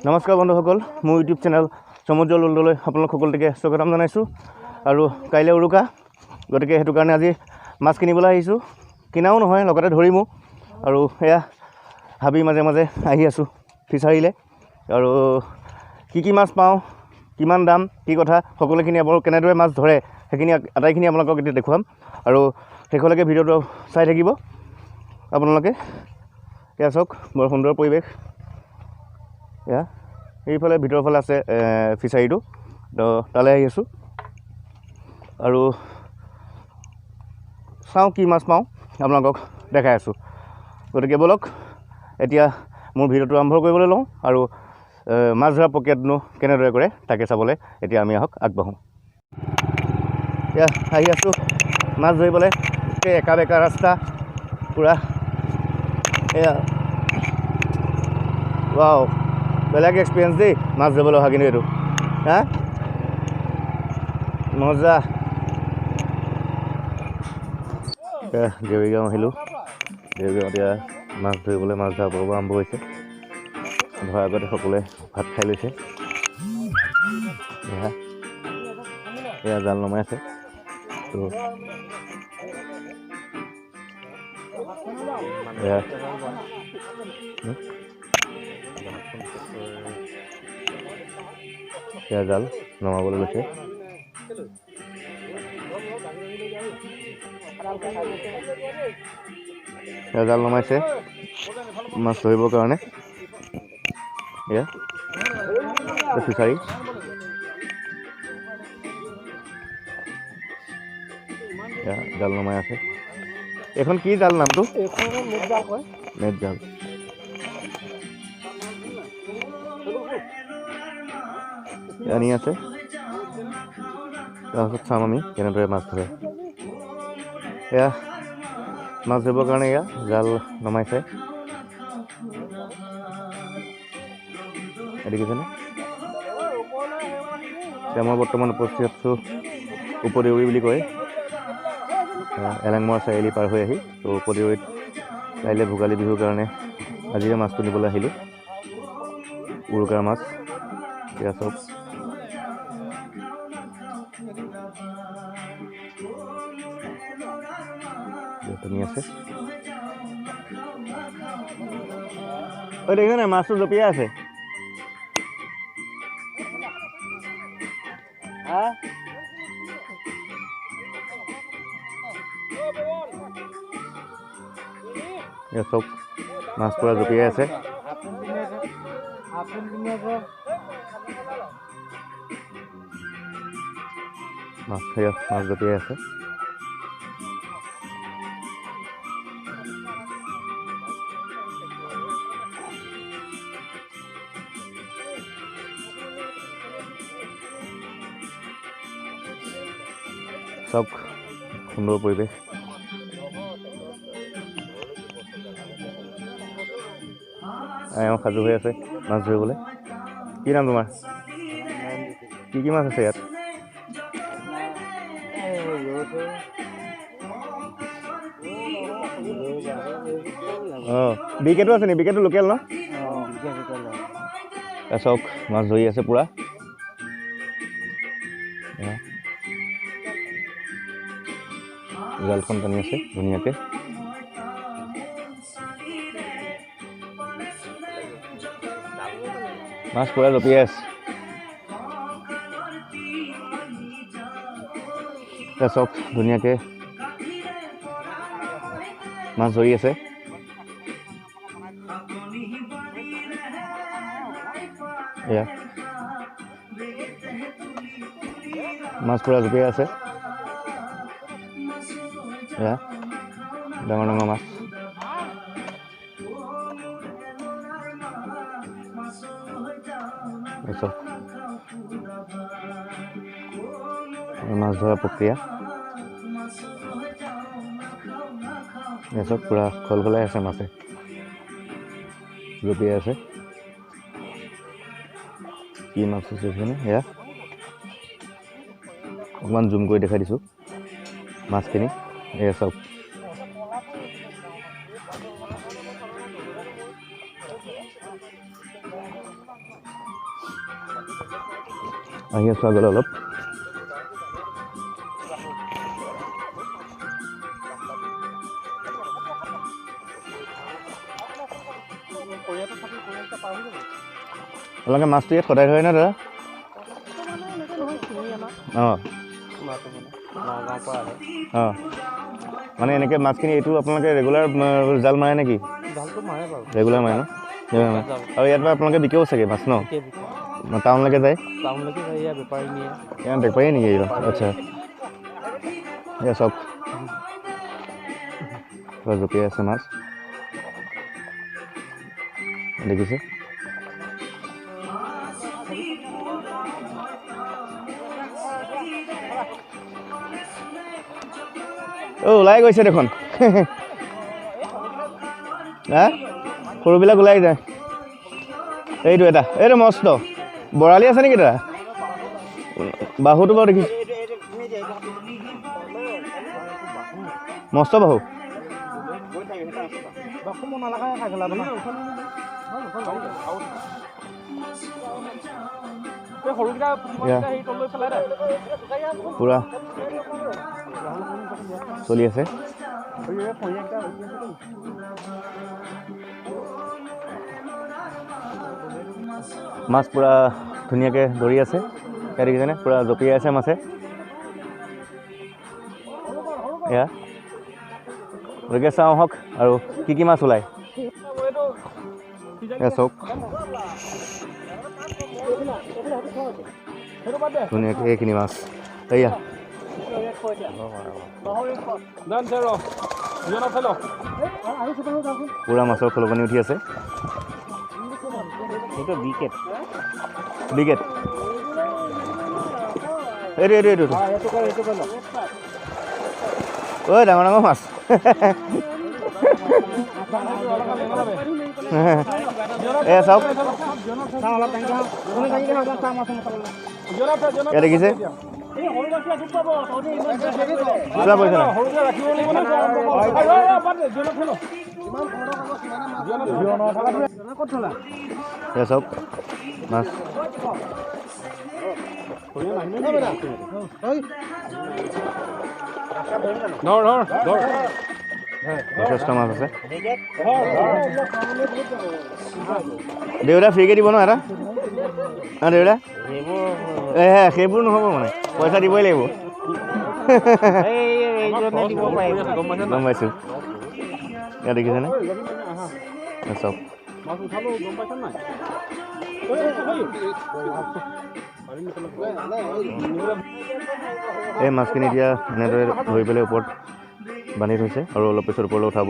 নমস্কাৰ বন্ধুসকল, মোৰ ইউটিউব চেনেল সমুদ্ৰ লুললৈ আপোনালোক সকলোকে স্বাগতম জনাইছোঁ। আৰু কাইলৈ উৰুকা, গতিকে সেইটো কাৰণে আজি মাছ কিনিবলৈ আহিছোঁ। কিনাও নহয়, লগতে ধৰিমো। আৰু এয়া হাবি মাজে মাজে আহি আছোঁ ফিচাৰীলৈ। আৰু কি মাছ পাওঁ, কিমান দাম, কি কথা সকলোখিনি আপোনালোক কেনেদৰে মাছ ধৰে সেইখিনি আটাইখিনি আপোনালোকক এতিয়া দেখুৱাম। আৰু শেষলৈকে ভিডিঅ'টো চাই থাকিব আপোনালোকে। এয়া চাওক, বৰ সুন্দৰ পৰিৱেশ। এয়া এইফালে ভিতৰৰ ফালে আছে ফিচাৰীটো, তো তালৈ আহি আছোঁ। আৰু চাওঁ কি মাছ পাওঁ, আপোনালোকক দেখাই আছোঁ। গতিকে ব'লক এতিয়া মোৰ ভিডিঅ'টো আৰম্ভ কৰিবলৈ লওঁ। আৰু মাছ ধৰা প্ৰক্ৰিয়াটোনো কেনেদৰে কৰে তাকে চাবলৈ এতিয়া আমি আগবাঢ়োঁ। এতিয়া আহি আছোঁ মাছ ধৰিবলৈ। গোটেই একা বেকা ৰাস্তা পূৰা। এয়া ৱাও, বেলেগ এক্সপিৰিয়েঞ্চ দেই মাছ ধৰিবলৈ অহা। কিন্তু এইটো মজা। দেউৰিগাঁও আহিলোঁ। দেউৰিগাঁও এতিয়া মাছ ধৰিবলৈ, মাছ ধৰা পৰ্ব আৰম্ভ হৈছে। ধৰাৰ আগতে সকলোৱে ভাত খাই লৈছে। এয়া জাল নমাই আছে। তো এয়া জাল নমাবলৈ লৈছে। এয়া জাল নমাইছে মাছ ধৰিবৰ কাৰণে। এয়া ফিচাৰী। এয়া জাল নমাই আছে। এইখন কি জাল নামটো? নেট জাল। আনি আছে। তাৰপাছত চাম আমি কেনেদৰে মাছ ধৰে। এয়া মাছ ধৰিবৰ কাৰণে এয়া জাল নমাইছে। দেখিছেনে? এতিয়া মই বৰ্তমান উপস্থিত আছোঁ উপদেউৰী বুলি কয় এলেংমৰা চাৰিআলি পাৰ হৈ আহি। তো উপদেউৰীত কাইলৈ ভোগালী বিহুৰ কাৰণে আজিৰে মাছ তুলিবলৈ আহিলোঁ। উৰুকাৰ মাছ এয়া চব। টনি আছে। দেখিছে নাই, মাছটো জঁপিয়াই আছে। এয়া চব মাছ পুৰা জঁপিয়াই আছে। মাছ জঁপিয়াই আছে। চাওক সুন্দৰ পৰিৱেশ। এওঁ সাজু হৈ আছে মাছ ধৰিবলৈ। কি নাম তোমাৰ? কি মাছ আছে ইয়াত? বিকেটো আছে নি? বিকেটো লোকেল ন? চাওক মাছ ধৰি আছে পুৰা। জালখন টানি আছে ধুনীয়াকৈ। মাছ পুৰা জঁপিয়াই আছে। চাওক ধুনীয়াকৈ মাছ ধৰি আছে। এয়া মাছ পুৰা জঁপিয়াই আছে। এয়া ডাঙৰ ডাঙৰ মাছ। মাছ ধৰা প্ৰক্ৰিয়া চব পুৰা খলখলাই আছে। মাছে জঁপিয়াই আছে। কি মাছ হৈছে এয়া অকণমান জুম কৰি দেখাই দিছোঁ মাছখিনি। এয়া চব আহি আছোঁ আগলৈ অলপ। আপোনালোকে মাছটো ইয়াত সদায় ধৰে নে দাদা? অঁ অঁ মানে এনেকৈ মাছখিনি এইটো আপোনালোকে ৰেগুলাৰ জাল মাৰে নেকি? ৰেগুলাৰ মাৰে ন? আৰু ইয়াত পৰা আপোনালোকে বিকেও চাগে মাছ ন? টাউনলৈকে যায়? ইয়াত বেপাৰীয়ে নেকি এইটো? আচ্ছা এয়া চাওক জঁপিয়াই আছে মাছ দেখিছে? ওলাই গৈছে দেখোন। হা সৰুবিলাক ওলাই যায়। এইটো এটা এইটো মস্ত বৰালি আছে নেকি দাদা? বাহুটো বাৰু দেখিছোঁ মস্ত বাহু। পুৰা চলি আছে। মাছ পুৰা ধুনীয়াকৈ ধৰি আছে। ইয়াত দেখিছেনে পুৰা জঁপিয়াই আছে মাছে। এয়া গতিকে চাওঁ আহক আৰু কি মাছ ওলায়। এয়া চাওক ধুনীয়াকৈ এইখিনি মাছ। এয়া পুৰা মাছৰ খলকনি উঠি আছে। বিকেট এইটো ঐ ডাঙৰ ডাঙৰ মাছ। এয়া চাওক এয়া দেখিছে পুৰা পইচা নাই। এয়া চাওক মাছ যথেষ্ট মাছ আছে। দেউতা ফ্ৰীকৈ দিব ন এটা? অঁ দেউতা সেইবোৰ নহ'ব মানে পইচা দিবই লাগিব। গম পাইছোঁ। ইয়াত দেখিছেনে চাওক এই মাছখিনি এতিয়া এনেদৰে ধৰি পেলাই ওপৰত বান্ধি থৈছে আৰু অলপ পিছত ওপৰলৈ উঠাব।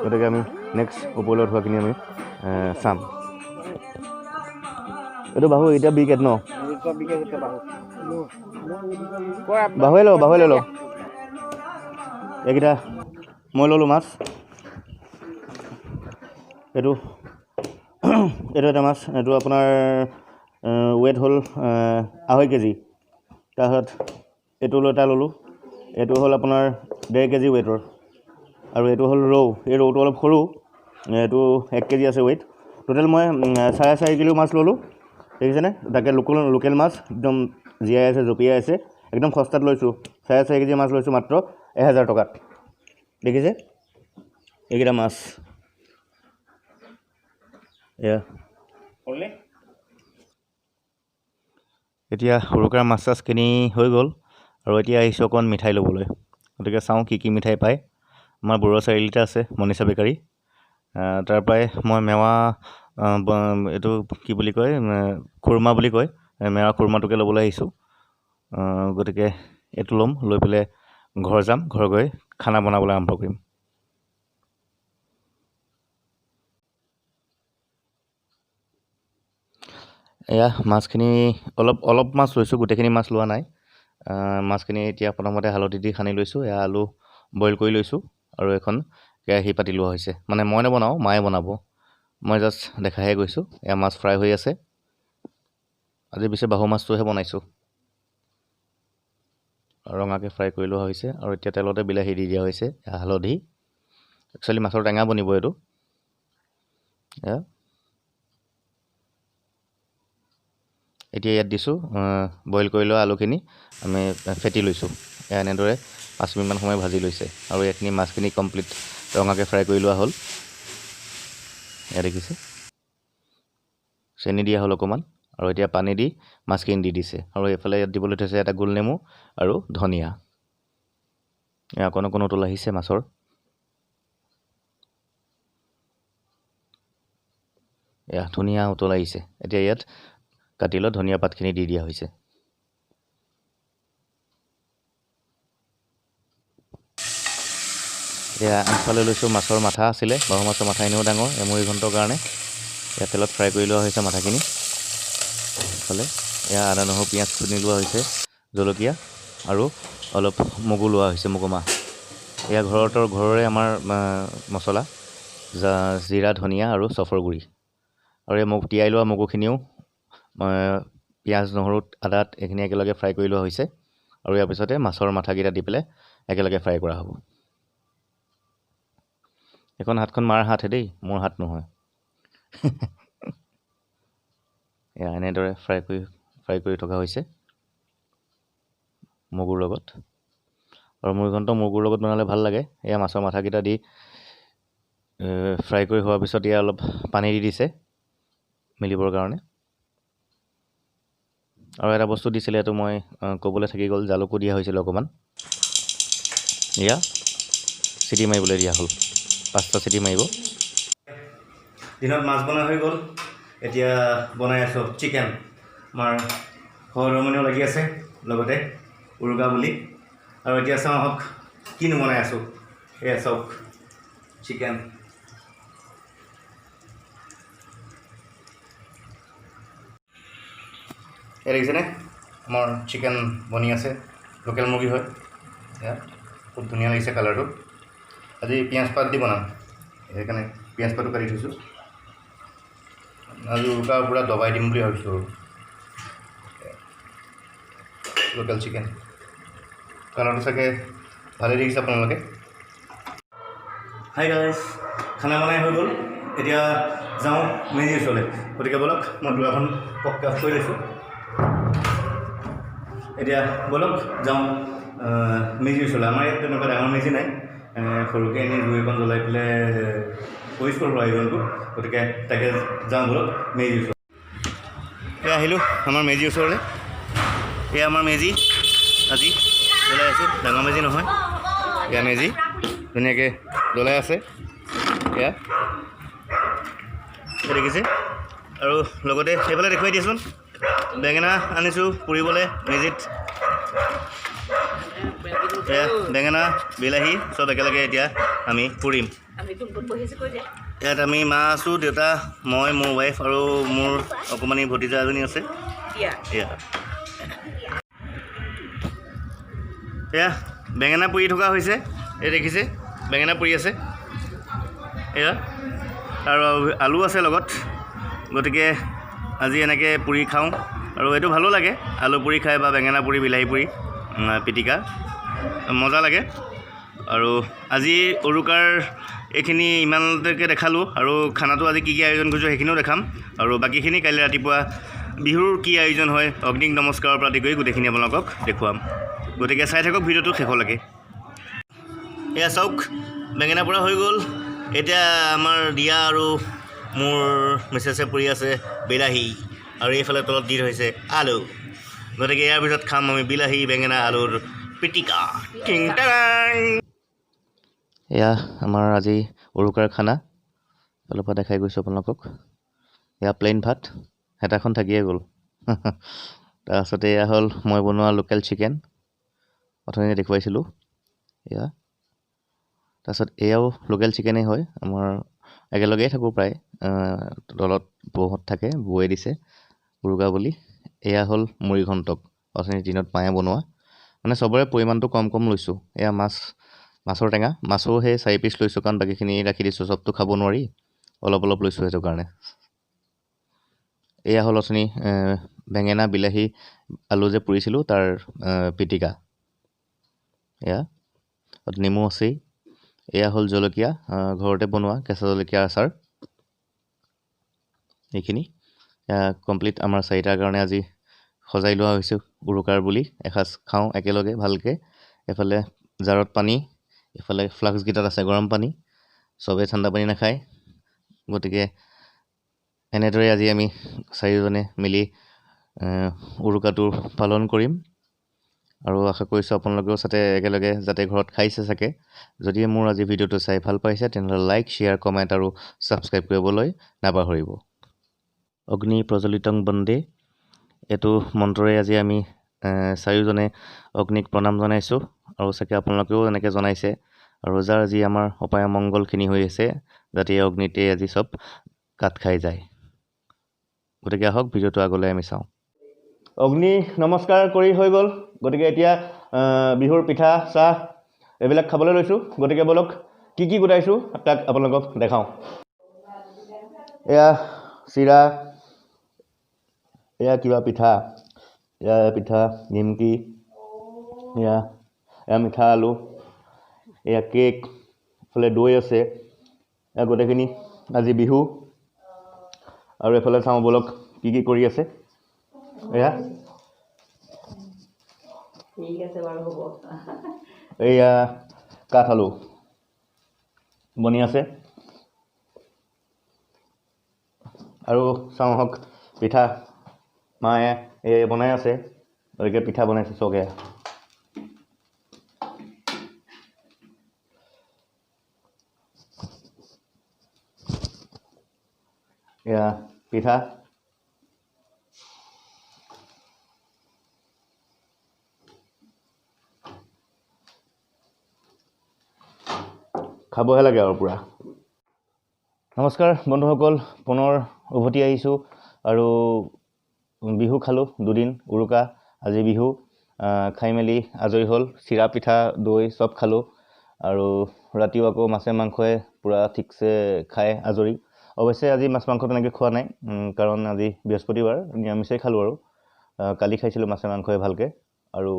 গতিকে আমি নেক্সট ওপৰলৈ উঠোৱাখিনি আমি চাম। এইটো বাহু এতিয়া বিকেট ন? বাহুৱে লৈ লওঁ। এইকেইটা মই ল'লোঁ মাছ। এইটো এটা মাছ। এইটো আপোনাৰ ৱেইট হ'ল 2.5 কেজি। তাৰপিছত এইটো এটা ল'লোঁ। এইটো হ'ল আপোনাৰ 1.5 কেজি ৱেইটৰ। আৰু এইটো হ'ল ৰৌ। এই ৰৌটো অলপ সৰু, এইটো 1 কেজি আছে ৱেইট। টোটেল মই 4.5 কিলো মাছ ল'লোঁ। দেখিছেনে? তাকে লোকেল মাছ একদম জীয়াই আছে, জঁপিয়াই আছে। একদম সস্তাত লৈছোঁ। 4.5 কেজি মাছ লৈছোঁ মাত্ৰ 1000 টকাত। দেখিছে এইকেইটা মাছ। এয়া এতিয়া সৰুকাৰ মাছ চাছ কিনি হৈ গ'ল আৰু এতিয়া আহিছোঁ অকণমান মিঠাই ল'বলৈ। গতিকে চাওঁ কি মিঠাই পায়। আমাৰ বৰুৱা চাৰিআলিতে আছে মনীষা বেকাৰী। তাৰ পৰাই মই মেৱা এইটো কি বুলি কয় খুৰমা বুলি কয়, মেৱা খুৰমাটোকে ল'বলৈ আহিছোঁ। গতিকে এইটো ল'ম, লৈ পেলাই ঘৰ যাম। ঘৰ গৈ খানা বনাবলৈ আৰম্ভ কৰিম। এয়া মাছখিনি অলপ মাছ লৈছোঁ, গোটেইখিনি মাছ লোৱা নাই। মাছখিনি এতিয়া প্ৰথমতে হালধি দি সানি লৈছোঁ। এয়া আলু বইল কৰি লৈছোঁ আৰু এখন কেৰাহী পাতি লোৱা হৈছে। মানে মই নবনাওঁ, মায়ে বনাব। মই জাষ্ট দেখাহে গৈছোঁ। এয়া মাছ ফ্ৰাই হৈ আছে। আজি পিছে বাহু মাছটোহে বনাইছোঁ। ৰঙাকৈ ফ্ৰাই কৰি লোৱা হৈছে আৰু এতিয়া তেলতে বিলাহী দি দিয়া হৈছে, হালধি। একচুৱেলি মাছৰ টেঙা বনিব এইটো। এয়া এতিয়া ইয়াত দিছোঁ বইল কৰি লোৱা আলুখিনি আমি ফেটি লৈছোঁ এনেদৰে 5 মিনিটমান সময় ভাজি লৈছে আৰু এইখিনি মাছখিনি কমপ্লিট ৰঙাকৈ ফ্ৰাই কৰি লোৱা হ'ল এয়া দেখিছে চেনি দিয়া হ'ল অকণমান আৰু এতিয়া পানী দি মাছখিনি দি দিছে আৰু এইফালে ইয়াত দিবলৈ থৈছে এটা গোল নেমু আৰু ধনিয়া এয়া অকণ অকণ উতল আহিছে মাছৰ এয়া ধুনীয়া উতল আহিছে এতিয়া ইয়াত কাটি লোৱা ধনিয়া পাতখিনি দি দিয়া হৈছে এতিয়া আগফালে লৈছোঁ মাছৰ মাথা আছিলে বাহু মাছৰ মাথা এনেও ডাঙৰ এমুৰি ঘণ্টৰ কাৰণে এয়া তেলত ফ্ৰাই কৰি লোৱা হৈছে মাথাখিনি ইফালে এয়া আদা নহৰু পিঁয়াজ খুন্দি লোৱা হৈছে জলকীয়া আৰু অলপ মগু লোৱা হৈছে মগুমাহ এয়া ঘৰৰে আমাৰ মছলা জিৰা ধনিয়া আৰু চফৰ গুড়ি আৰু এই তিয়াই লোৱা মগুখিনিও পিঁয়াজ নহৰু আদাত এইখিনি একেলগে ফ্ৰাই কৰি লোৱা হৈছে আৰু ইয়াৰ পিছতে মাছৰ মাথাকেইটা দি পেলাই একেলগে ফ্ৰাই কৰা হ'ব এখন হাতখন মাৰ হাতহে দেই মোৰ হাত নহয় এয়া এনেদৰে ফ্ৰাই কৰি থকা হৈছে মগুৰ লগত আৰু মুড়িঘণ্ট মগুৰ লগত বনালে ভাল লাগে এয়া মাছৰ মাথাকেইটা দি ফ্ৰাই কৰি হোৱাৰ পিছত এয়া অলপ পানী দি দিছে মিলিবৰ কাৰণে আৰু এটা বস্তু দিছিলে এইটো মই ক'বলৈ থাকি গ'ল জালুকো দিয়া হৈছিলে অকণমান এয়া চিটি মাৰিবলৈ দিয়া হ'ল 5টা চিটি মাৰিব দিনত মাছ বনোৱা হৈ গ'ল এতিয়া বনাই আছোঁ চিকেন আমাৰ সহধৰ্মণীও লাগি আছে লগতে উৰুকা বুলি আৰু এতিয়া চাওঁ আহক কিনো বনাই আছোঁ এয়া চাওক চিকেন এয়া দেখিছেনে আমাৰ চিকেন বনি আছে লোকেল মুৰ্গী হয় এয়া খুব ধুনীয়া লাগিছে কালাৰটো আজি পিঁয়াজ পাত দি বনাম সেইকাৰণে পিঁয়াজ পাতো কাটি থৈছোঁ আজি উৰুকাৰ পূৰা দবাই দিম বুলি ভাবিছোঁ আৰু লোকেল চিকেন কালাৰটো চাগে ভালেই দেখিছে আপোনালোকে হাই গাইজ খানা বনাই হৈ গ'ল এতিয়া যাওঁ মেজিৰ ওচৰলৈ গতিকে ব'লক মই দুৱাৰখন পক্কা কৰি লৈছোঁ এতিয়া ব'লক যাওঁ মেজিৰ ওচৰলৈ আমাৰ ইয়াত তেনেকুৱা ডাঙৰ মেজি নাই সৰুকৈ এনেই জুই এখন জ্বলাই পেলাই কৰিছোঁ আৰু আয়োজনটো গতিকে তাকে যাওঁ ব'লক মেজিৰ ওচৰত এয়া আহিলোঁ আমাৰ মেজিৰ ওচৰলৈ এয়া আমাৰ মেজি আজি জ্বলাই আছোঁ ডাঙৰ মেজি নহয় এয়া মেজি ধুনীয়াকৈ জ্বলাই আছে এয়া দেখিছে আৰু লগতে সেইফালে দেখুৱাই দিয়াচোন বেঙেনা আনিছোঁ পুৰিবলৈ মেজিত এয়া বেঙেনা বিলাহী চব একেলগে এতিয়া আমি পুৰিম ইয়াত আমি মা আছোঁ দেউতা মই মোৰ ৱাইফ আৰু মোৰ অকণমানি ভতিজা এজনী আছে এয়া বেঙেনা পুৰি থকা হৈছে এই দেখিছে বেঙেনা পুৰি আছে এয়া আৰু আলু আছে লগত গতিকে আজি এনেকৈ পুৰি খাওঁ আৰু এইটো ভালো লাগে আলু পুৰি খাই বা বেঙেনা পুৰি বিলাহী পুৰি পিটিকা মজা লাগে আৰু আজি উৰুকাৰ এইখিনি ইমানলৈকে দেখালোঁ আৰু খানাটো আজি কি আয়োজন কৰিছোঁ সেইখিনিও দেখাম আৰু বাকীখিনি কাইলৈ ৰাতিপুৱা বিহুৰ কি আয়োজন হয় অগ্নিক নমস্কাৰৰ পৰা আদি কৰি গোটেইখিনি আপোনালোকক দেখুৱাম গতিকে চাই থাকক ভিডিঅ'টো শেষলৈকে এয়া চাওক বেঙেনা পোৰা হৈ গ'ল এতিয়া আমাৰ দিয়া আৰু মোৰ মিছেছে পুৰি আছে বিলাহী আৰু এইফালে তলত দি থৈছে আলু গতিকে ইয়াৰ পিছত খাম আমি বিলাহী বেঙেনা আলুৰ পিটিকা টিং টাং এয়া আমাৰ আজি উৰুকাৰ খানা অলপ দেখাই গৈছোঁ আপোনালোকক এয়া প্লেইন ভাত হেতাখন থাকিয়ে গ'ল তাৰপাছতে এয়া হ'ল মই বনোৱা লোকেল চিকেন অথনি দেখুৱাইছিলোঁ এয়া তাৰপাছত এয়াও লোকেল চিকেনেই হয় আমাৰ একেলগেই থাকোঁ প্ৰায় তলত বৌহঁত থাকে বৌয়ে দিছে উৰুকা বুলি এয়া হ'ল মুড়ি ঘণ্টক অথনি দিনত মায়ে বনোৱা মানে চবৰে পৰিমাণটো কম লৈছোঁ এয়া মাছৰ টেঙা মাছো সেই 4 পিচ লৈছোঁ কাৰণ বাকীখিনি ৰাখি দিছোঁ চবটো খাব নোৱাৰি অলপ লৈছোঁ সেইটো কাৰণে এয়া হ'ল অথনি বেঙেনা বিলাহী আলু যে পুৰিছিলোঁ তাৰ পিটিকা এয়া নেমু আছেই এয়া হ'ল জলকীয়া ঘৰতে বনোৱা কেঁচা জলকীয়া আচাৰ এইখিনি কমপ্লিট আমাৰ 4টাৰ কাৰণে আজি সজাই লোৱা হৈছে উৰুকাৰ বুলি এসাঁজ খাওঁ একেলগে ভালকৈ এফালে জাৰত পানী এফালে ফ্লাস্ককেইটাত আছে গৰম পানী চবেই ঠাণ্ডা পানী নাখায় গতিকে এনেদৰে আজি আমি চাৰিওজনে মিলি উৰুকাটো পালন কৰিম আৰু আশা কৰিছোঁ আপোনালোকেও একেলগে যাতে ঘৰত খাইছে চাগে যদি মোৰ আজি ভিডিঅ'টো চাই ভাল পাইছে তেনেহ'লে লাইক শ্বেয়াৰ কমেণ্ট আৰু ছাবস্ক্ৰাইব কৰিবলৈ নাপাহৰিব অগ্নি প্ৰজ্বলিতং বন্দে এইটো মন্ত্ৰৰে আজি আমি চাৰিওজনে অগ্নিক প্ৰণাম জনাইছোঁ আৰু চাগে আপোনালোকেও এনেকৈ জনাইছে আৰু যাৰ আজি আমাৰ অপায় মংগলখিনি হৈ আছে যাতে এই অগ্নিতে আজি চব কাট খাই যায় গতিকে আহক ভিডিঅ'টো আগলৈ আমি চাওঁ অগ্নি নমস্কাৰ কৰি হৈ গ'ল গতিকে এতিয়া বিহুৰ পিঠা চাহ এইবিলাক খাবলৈ লৈছোঁ গতিকে বলক কি গোটাইছোঁ তাক আপোনালোকক দেখাওঁ এয়া চিৰা এয়া কিবা পিঠা পিঠা নিমকি এয়া মিঠা আলু এয়া কেক এইফালে দৈ আছে এয়া গোটেইখিনি আজি বিহু আৰু এইফালে চাওঁ বলক কি কৰি আছে এয়া ঠিক আছে বাৰু হ'ব এয়া কাঠ আলু বনি আছে আৰু চাওঁ হওক পিঠা মায়ে বনাই আছে গতিকে পিঠা বনাইছে চকে এয়া পিঠা খাবহে লাগে আৰু পূৰা নমস্কাৰ বন্ধুসকল পুনৰ উভতি আহিছোঁ আৰু বিহু খালোঁ দুদিন উৰুকা আজি বিহু খাই মেলি আজৰি হ'ল চিৰা পিঠা দৈ চব খালোঁ আৰু ৰাতিও আকৌ মাছে মাংসই পূৰা ঠিকছে খাই আজৰি অৱশ্যে আজি মাছ মাংস তেনেকৈ খোৱা নাই কাৰণ আজি বৃহস্পতিবাৰ নিৰামিষেই খালোঁ আৰু কালি খাইছিলোঁ মাছে মাংসই ভালকৈ আৰু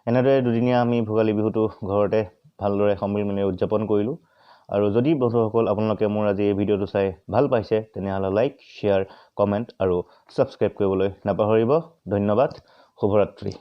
এনেদৰে দুদিনীয়া আমি ভোগালী বিহুটো ঘৰতে ভালদৰে সমিল মিলি উদযাপন কৰিলোঁ আৰু যদি বন্ধুসকল আপোনালোকে মোৰ আজি এই ভিডিঅ'টো চাই ভাল পাইছে তেনেহ'লে লাইক শ্বেয়াৰ কমেণ্ট আৰু ছাবস্ক্ৰাইব কৰিবলৈ নাপাহৰিব ধন্যবাদ শুভৰাত্ৰি